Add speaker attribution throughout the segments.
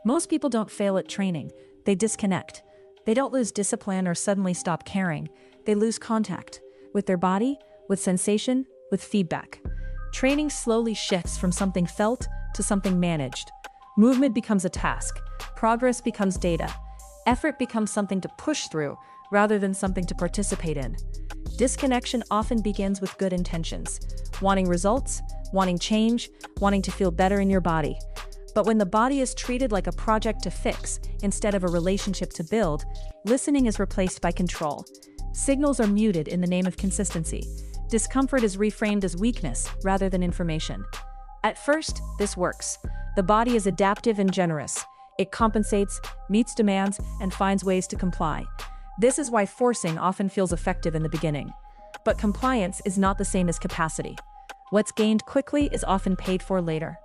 Speaker 1: Most people don't fail at training, they disconnect. They don't lose discipline or suddenly stop caring. They lose contact with their body, with sensation, with feedback. Training slowly shifts from something felt to something managed. Movement becomes a task. Progress becomes data. Effort becomes something to push through rather than something to participate in. Disconnection often begins with good intentions, wanting results, wanting change, wanting to feel better in your body. But when the body is treated like a project to fix instead of a relationship to build, listening is replaced by control. Signals are muted in the name of consistency. Discomfort is reframed as weakness rather than information. At first, this works. The body is adaptive and generous. It compensates, meets demands, and finds ways to comply. This is why forcing often feels effective in the beginning. But compliance is not the same as capacity. What's gained quickly is often paid for later.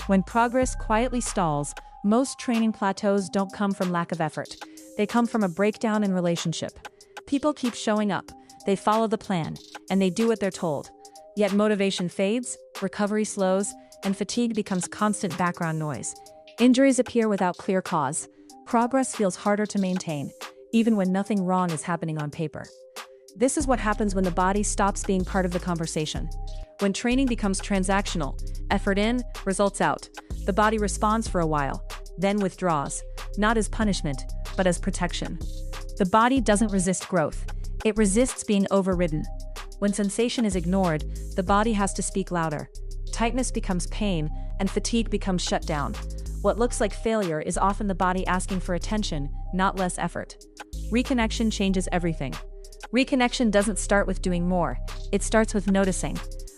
Speaker 1: When progress quietly stalls, most training plateaus don't come from lack of effort. They come from a breakdown in relationship. People keep showing up, they follow the plan, and they do what they're told. Yet motivation fades, recovery slows, and fatigue becomes constant background noise. Injuries appear without clear cause. Progress feels harder to maintain, even when nothing wrong is happening on paper. This is what happens when the body stops being part of the conversation. When training becomes transactional, effort in, results out, the body responds for a while, then withdraws, not as punishment, but as protection. The body doesn't resist growth. It resists being overridden. When sensation is ignored, the body has to speak louder. Tightness becomes pain, and fatigue becomes shut down. What looks like failure is often the body asking for attention, not less effort. Reconnection changes everything. Reconnection doesn't start with doing more, it starts with noticing.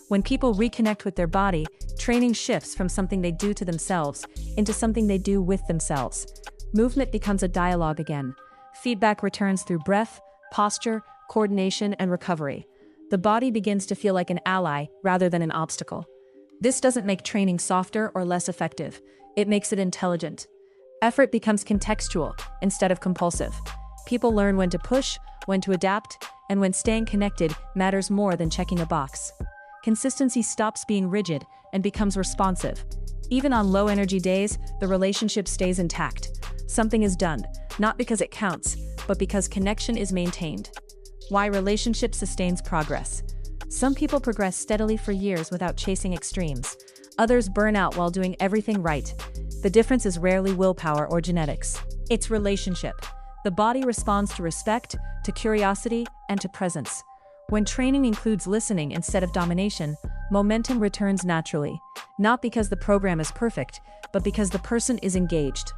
Speaker 1: When people reconnect with their body, training shifts from something they do to themselves into something they do with themselves. Movement becomes a dialogue again. Feedback returns through breath, posture, coordination, and recovery. The body begins to feel like an ally rather than an obstacle. This doesn't make training softer or less effective. It makes it intelligent. Effort becomes contextual instead of compulsive. People learn when to push, when to adapt, and when staying connected matters more than checking a box. Consistency stops being rigid and becomes responsive. Even on low-energy days, the relationship stays intact. Something is done, not because it counts, but because connection is maintained. Why relationship sustains progress. Some people progress steadily for years without chasing extremes. Others burn out while doing everything right. The difference is rarely willpower or genetics. It's relationship. The body responds to respect, to curiosity, and to presence. When training includes listening instead of domination, momentum returns naturally. Not because the program is perfect, but because the person is engaged.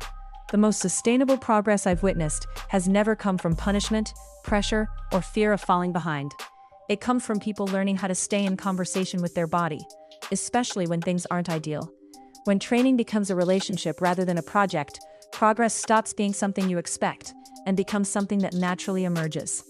Speaker 1: The most sustainable progress I've witnessed has never come from punishment, pressure, or fear of falling behind. It comes from people learning how to stay in conversation with their body, especially when things aren't ideal. When training becomes a relationship rather than a project, progress stops being something you expect and becomes something that naturally emerges.